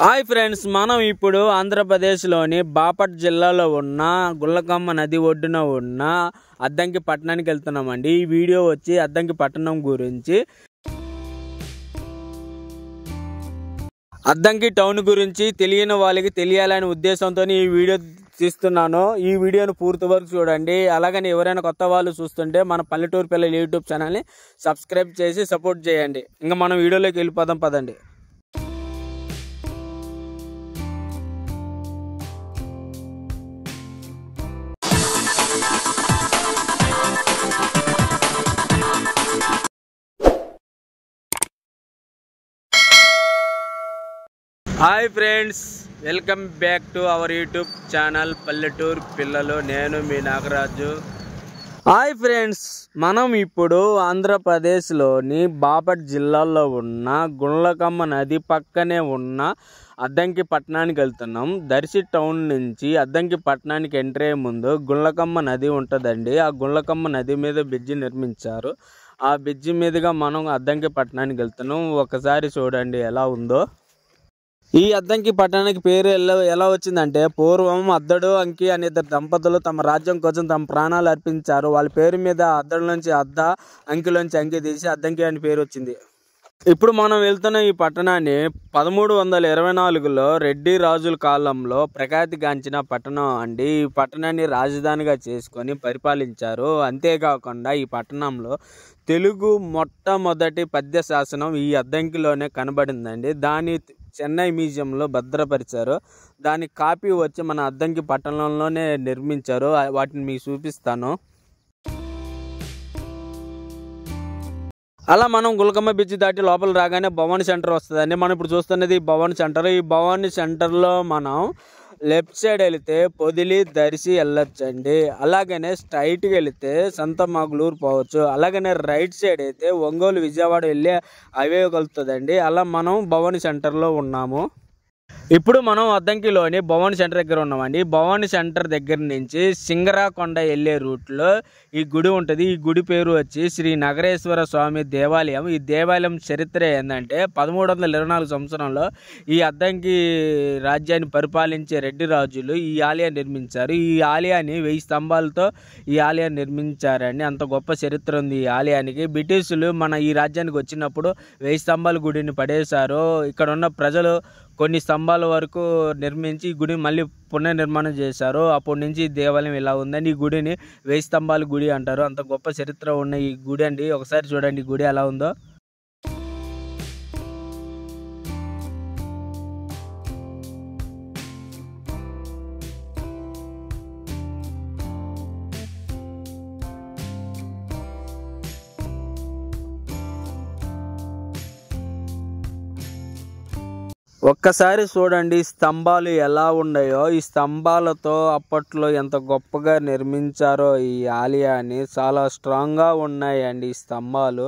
Hi friends, మనం ఇప్పుడు ఆంధ్రప్రదేశ్లోని బాపట్ల జిల్లాలో ఉన్న గుళ్ళకమ్మ నది ఒడ్డున ఉన్న అద్దంకి పట్టణానికి వెళ్తున్నామండి. ఈ వీడియో వచ్చి అద్దంకి పట్టణం గురించి, అద్దంకి టౌన్ గురించి తెలియని వాళ్ళకి తెలియాలనే ఉద్దేశంతో ఈ వీడియో తీస్తున్నాను. ఈ వీడియోను పూర్తి వరకు చూడండి. అలాగని ఎవరైనా కొత్త వాళ్ళు చూస్తుంటే మన పల్లెటూరు పిల్లలు యూట్యూబ్ ఛానల్ని సబ్స్క్రైబ్ చేసి సపోర్ట్ చేయండి. ఇంకా మనం వీడియోలోకి వెళ్ళిపోదాం పదండి. Hi friends, welcome back to our YouTube channel పల్లెటూరు పిల్లలు. నేను మీ నాగరాజు. హాయ్ ఫ్రెండ్స్, మనం ఇప్పుడు ఆంధ్రప్రదేశ్లోని బాపట్ల జిల్లాలో ఉన్న గుళ్ళకమ్మ నది పక్కనే ఉన్న అద్దంకి పట్టణానికి వెళ్తున్నాం. దర్శి టౌన్ నుంచి అద్దంకి పట్టణానికి ఎంట్రీ అయ్యే ముందు గుళ్ళకమ్మ నది ఉంటుందండి. ఆ గుళ్ళకమ్మ నది మీద బ్రిడ్జి నిర్మించారు. ఆ బ్రిడ్జి మీదుగా మనం అద్దంకి పట్టణానికి వెళ్తున్నాం. ఒకసారి చూడండి ఎలా ఉందో. ఈ అద్దంకి పట్టణానికి పేరు ఎలా వచ్చిందంటే, పూర్వం అద్దడు అంకి అనే ఇద్దరు దంపతులు తమ రాజ్యం కోసం తమ ప్రాణాలు అర్పించారు. వాళ్ళ పేరు మీద అద్దడు నుంచి అద్ద, అంకిలోంచి అంకి తీసి అద్దంకి అని పేరు వచ్చింది. ఇప్పుడు మనం వెళ్తున్న ఈ పట్టణాన్ని 1324లో రెడ్డి రాజుల కాలంలో ప్రఖ్యాతిగాంచిన పట్టణం అండి. ఈ పట్టణాన్ని రాజధానిగా చేసుకొని పరిపాలించారు. అంతేకాకుండా ఈ పట్టణంలో తెలుగు మొట్టమొదటి పద్య శాసనం ఈ అద్దంకిలోనే కనబడిందండి. దాని చెన్నై మ్యూజియంలో భద్రపరిచారు. దాని కాపీ వచ్చి మన అద్దంకి పట్టణంలోనే నిర్మించారు. వాటిని మీకు చూపిస్తాను. అలా మనం గుళ్ళకమ్మ బ్రిడ్జి దాటి లోపల రాగానే భవానీ సెంటర్ వస్తుందండి. మనం ఇప్పుడు చూస్తున్నది భవానీ సెంటర్. ఈ భవానీ సెంటర్లో మనం లెఫ్ట్ సైడ్ వెళితే పొదిలి, దర్శి వెళ్ళొచ్చండి. అలాగనే స్ట్రైట్కి వెళితే సంతమాగులూరు పోవచ్చు. అలాగనే రైట్ సైడ్ అయితే ఒంగోలు, విజయవాడ వెళ్ళే హైవే కలుగుతుందండి. అలా మనం భవానీ సెంటర్లో ఉన్నాము. ఇప్పుడు మనం అద్దంకిలోని భవానీ సెంటర్ దగ్గర ఉన్నామండి. భవానీ సెంటర్ దగ్గర నుంచి సింగరాకొండ వెళ్ళే రూట్లో ఈ గుడి ఉంటుంది. ఈ గుడి పేరు వచ్చి శ్రీ నగరేశ్వర స్వామి దేవాలయం. ఈ దేవాలయం చరిత్ర ఏంటంటే, 1324 సంవత్సరంలో ఈ అద్దంకి రాజ్యాన్ని పరిపాలించే రెడ్డి రాజులు ఈ ఆలయాన్ని నిర్మించారు. ఈ ఆలయాన్ని 1000 స్తంభాలతో ఈ ఆలయాన్ని నిర్మించారండి. అంత గొప్ప చరిత్ర ఉంది ఈ ఆలయానికి. బ్రిటిషులు మన ఈ రాజ్యానికి వచ్చినప్పుడు 1000 స్తంభాల గుడిని పడేశారు. ఇక్కడ ఉన్న ప్రజలు కొన్ని స్తంభాల వరకు నిర్మించి ఈ గుడిని మళ్ళీ పునర్నిర్మాణం చేశారు. అప్పటి నుంచి ఈ దేవాలయం ఇలా ఉందండి. ఈ గుడిని 1000 స్తంభాల గుడి అంటారు. అంత గొప్ప చరిత్ర ఉన్న ఈ గుడి అండి. ఒకసారి చూడండి ఈ గుడి ఎలా ఉందో. ఒక్కసారి చూడండి స్తంభాలు ఎలా ఉన్నాయో. ఈ స్తంభాలతో అప్పట్లో ఎంత గొప్పగా నిర్మించారో ఈ ఆలయాన్ని. చాలా స్ట్రాంగ్గా ఉన్నాయండి ఈ స్తంభాలు.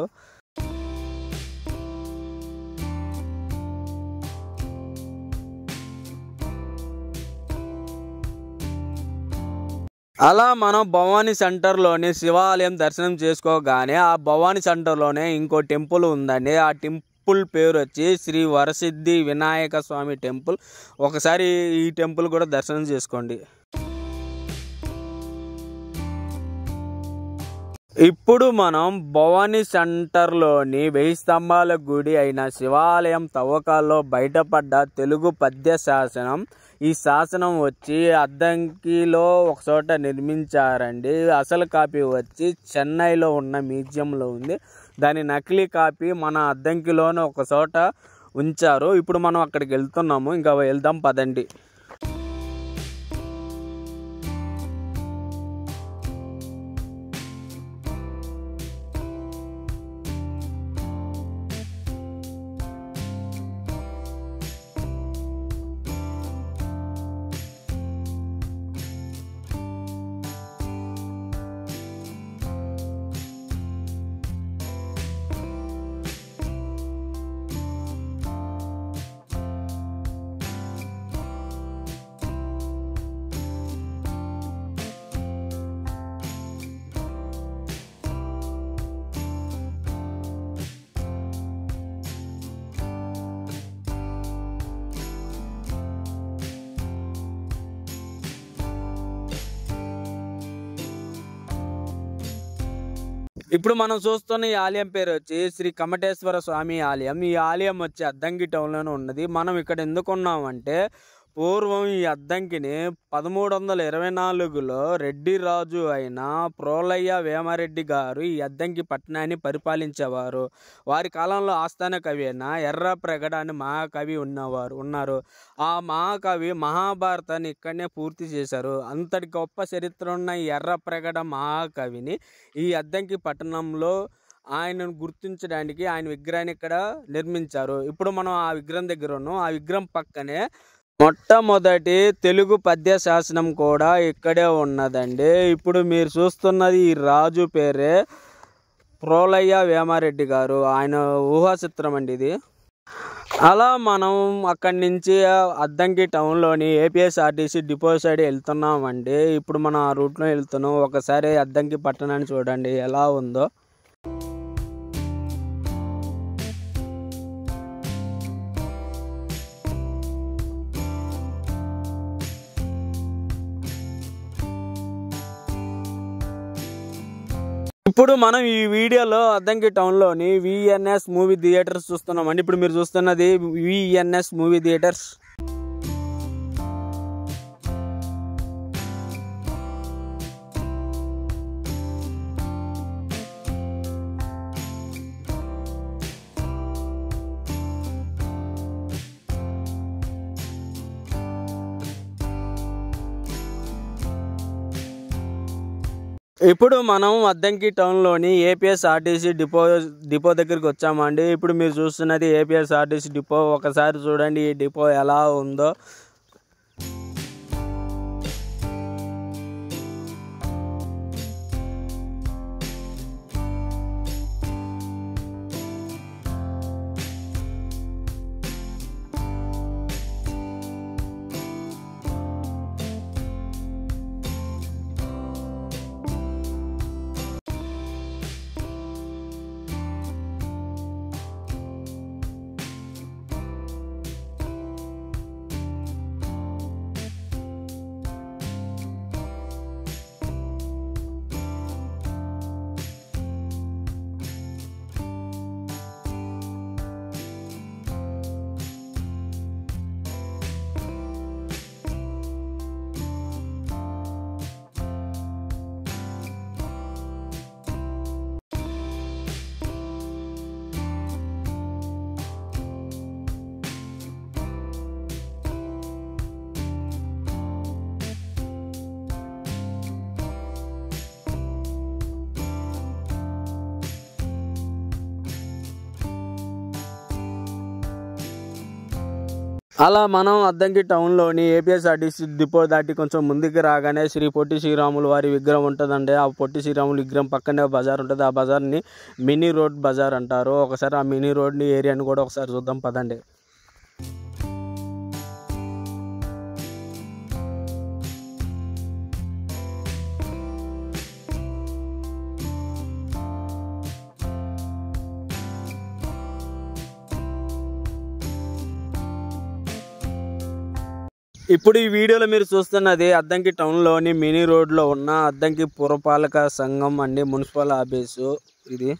అలా మనం భవానీ సెంటర్లోని శివాలయం దర్శనం చేసుకోగానే ఆ భవానీ సెంటర్లోనే ఇంకో టెంపుల్ ఉందండి. ఆ టెంపుల్ పేరు వచ్చి శ్రీ వరసిద్ధి వినాయక స్వామి టెంపుల్. ఒకసారి ఈ టెంపుల్ కూడా దర్శనం చేసుకోండి. ఇప్పుడు మనం భవానీ సెంటర్లోని 1000 స్తంభాల గుడి అయిన శివాలయం తవ్వకాల్లో బయటపడ్డ తెలుగు పద్య శాసనం. ఈ శాసనం వచ్చి అద్దంకిలో ఒక చోట నిర్మించారండి. అసలు కాపీ వచ్చి చెన్నైలో ఉన్న మ్యూజియంలో ఉంది. దాని నకిలీ కాపీ మన అద్దంకిలోనే ఒక చోట ఉంచారు. ఇప్పుడు మనం అక్కడికి వెళ్తున్నాము. ఇంకా వెళ్దాం పదండి. ఇప్పుడు మనం చూస్తున్న ఈ ఆలయం పేరు వచ్చి శ్రీ కమటేశ్వర స్వామి ఆలయం. ఈ ఆలయం వచ్చి అద్దంకి టౌన్లోనే ఉన్నది. మనం ఇక్కడ ఎందుకు ఉన్నామంటే పూర్వం ఈ అద్దంకిని 1324లో రెడ్డి రాజు అయిన ప్రోలయ్య వేమారెడ్డి గారు ఈ అద్దంకి పట్టణాన్ని పరిపాలించేవారు. వారి కాలంలో ఆస్థాన కవి అయిన ఎర్రప్రగడ అని మహాకవి ఉన్నారు. ఆ మహాకవి మహాభారతాన్ని ఇక్కడనే పూర్తి చేశారు. అంతటి గొప్ప చరిత్ర ఉన్న ఈ ఎర్రప్రగడ మహాకవిని ఈ అద్దంకి పట్టణంలో ఆయనను గుర్తించడానికి ఆయన విగ్రహాన్ని ఇక్కడ నిర్మించారు. ఇప్పుడు మనం ఆ విగ్రహం దగ్గర ఉన్నాం. ఆ విగ్రహం పక్కనే మొట్టమొదటి తెలుగు పద్య శాసనం కూడా ఇక్కడే ఉన్నదండి. ఇప్పుడు మీరు చూస్తున్నది ఈ రాజు పేరే ప్రోలయ్య వేమారెడ్డి గారు. ఆయన ఊహా చిత్రం అండి ఇది. అలా మనం అక్కడి నుంచి అద్దంకి టౌన్లోని ఏపీఎస్ఆర్టీసీ డిపో సైడ్ వెళ్తున్నామండి. ఇప్పుడు మనం ఆ రూట్లో వెళ్తున్నాం. ఒకసారి అద్దంకి పట్టణాన్ని చూడండి ఎలా ఉందో. ఇప్పుడు మనం ఈ వీడియోలో అద్దంకి టౌన్లోని విఎన్ఎస్ మూవీ థియేటర్స్ చూస్తున్నామండి. ఇప్పుడు మీరు చూస్తున్నది విఎన్ఎస్ మూవీ థియేటర్స్. ఇప్పుడు మనం అద్దంకి టౌన్లోని ఏపీఎస్ఆర్టీసీ డిపో దగ్గరికి వచ్చామండి. ఇప్పుడు మీరు చూస్తున్నది ఏపీఎస్ఆర్టీసీ డిపో. ఒకసారి చూడండి ఈ డిపో ఎలా ఉందో. అలా మనం అద్దంకి టౌన్లోని ఏపీఎస్ఆర్టీసీ డిపో దాటి కొంచెం ముందుకు రాగానే శ్రీ పొట్టి శ్రీరాములు వారి విగ్రహం ఉంటుందండి. ఆ పొట్టి శ్రీరాములు విగ్రహం పక్కనే బజార్ ఉంటుంది. ఆ బజార్ని మినీ రోడ్ బజార్ అంటారు. ఒకసారి ఆ మినీ రోడ్ని ఏరియాని కూడా ఒకసారి చూద్దాం పదండి. ఇప్పుడు ఈ వీడియోలో మీరు చూస్తున్నది అద్దంకి టౌన్లోని మినీ రోడ్లో ఉన్న అద్దంకి పురపాలక సంఘం అండి, మున్సిపల్ ఆఫీసు ఇది.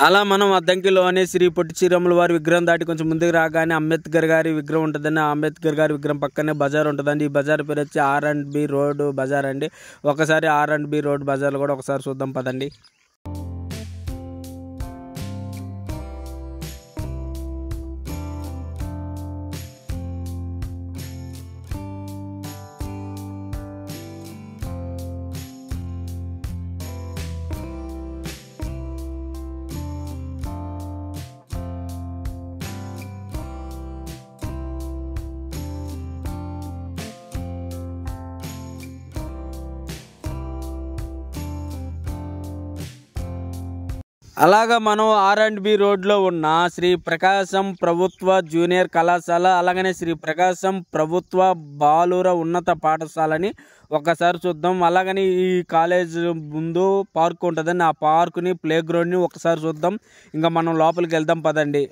అలా మనం అద్దంకిలోనే శ్రీ పొట్టి శ్రీరాముల వారి విగ్రహం దాటి కొంచెం ముందుకు రాగానే అంబేద్కర్ గారి విగ్రహం ఉంటుందండి. ఆ అంబేద్కర్ గారి విగ్రహం పక్కనే బజార్ ఉంటుందండి. ఈ బజార్ పేరు వచ్చి R&B రోడ్ బజార్ అండి. ఒకసారి R&B రోడ్ బజార్లో కూడా ఒకసారి చూద్దాం పదండి. అలాగా మనం R&B రోడ్లో ఉన్న శ్రీ ప్రకాశం ప్రభుత్వ జూనియర్ కళాశాల, అలాగనే శ్రీ ప్రకాశం ప్రభుత్వ బాలుర ఉన్నత పాఠశాలని ఒకసారి చూద్దాం. అలాగని ఈ కాలేజ్ ముందు పార్క్ ఉంటుందండి. ఆ పార్కుని, ప్లే గ్రౌండ్ని ఒకసారి చూద్దాం. ఇంకా మనం లోపలికి వెళ్దాం పదండి.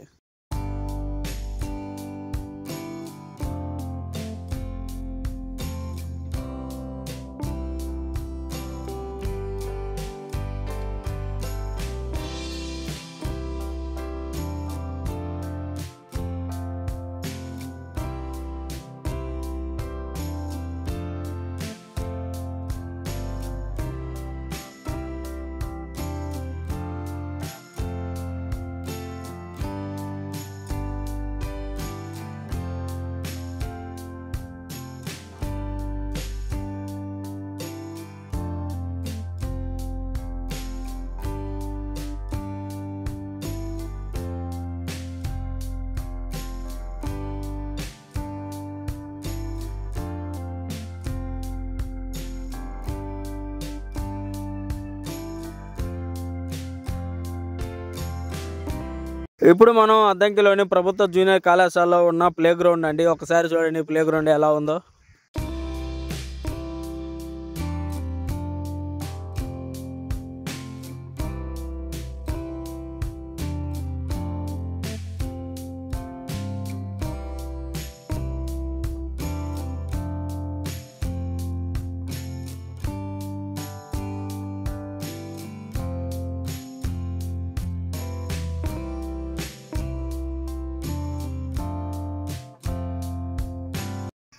ఇప్పుడు మనం అద్దంకిలోని ప్రభుత్వ జూనియర్ కళాశాలలో ఉన్న ప్లే గ్రౌండ్ అండి. ఒకసారి చూడండి ప్లే గ్రౌండ్ ఎలా ఉందో.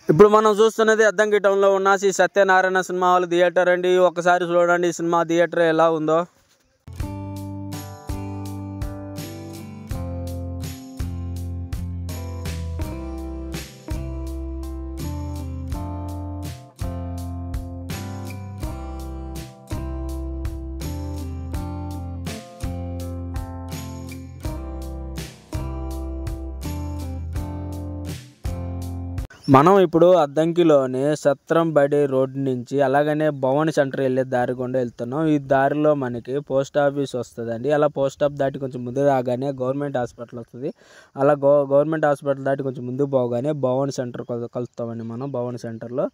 ఇప్పుడు మనం చూస్తున్నది అద్దంకి టౌన్లో ఉన్న Sri Satyanarayana cinema hall theatre అండి. ఒకసారి చూడండి సినిమా థియేటర్ ఎలా ఉందో. మనం ఇప్పుడు అద్దంకిలోని సత్రంబడి రోడ్ నుంచి అలాగనే భవన్ సెంటర్ వెళ్ళే దారి గుండా వెళ్తున్నాం. ఈ దారిలో మనకి పోస్ట్ ఆఫీస్ వస్తుందండి. అలా పోస్ట్ ఆఫీస్ దాటి కొంచెం ముందు రాగానే గవర్నమెంట్ హాస్పిటల్ వస్తుంది. అలా గవర్నమెంట్ హాస్పిటల్ దాటి కొంచెం ముందుకు పోగానే భవన్ సెంటర్ కలుస్తామండి. మనం భవన్ సెంటర్లో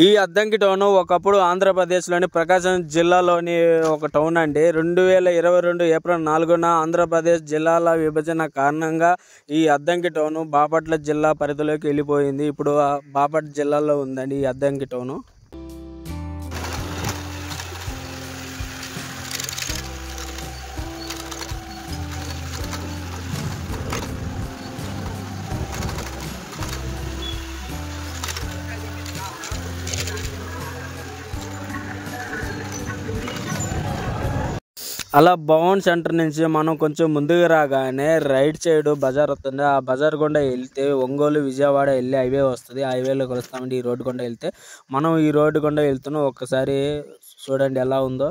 ఈ అద్దంకి టౌన్ ఒకప్పుడు ఆంధ్రప్రదేశ్లోని ప్రకాశం జిల్లాలోని ఒక టౌన్ అండి. 2022 ఏప్రిల్ 4న ఆంధ్రప్రదేశ్ జిల్లాల విభజన కారణంగా ఈ అద్దంకి టౌన్ బాపట్ల జిల్లా పరిధిలోకి వెళ్ళిపోయింది. ఇప్పుడు బాపట్ల జిల్లాలో ఉందండి ఈ అద్దంకి టౌన్. అలా భవన్ సెంటర్ నుంచి మనం కొంచెం ముందుకు రాగానే రైట్ సైడ్ బజార్ వస్తుంది. ఆ బజార్ గుండా వెళ్తే ఒంగోలు విజయవాడ వెళ్ళే హైవే వస్తుంది. ఆ హైవేలో కలుస్తామండి. ఈ రోడ్డు గుండా వెళ్తే మనం ఈ రోడ్డు గుండా వెళ్తున్నాం. ఒక్కసారి చూడండి ఎలా ఉందో.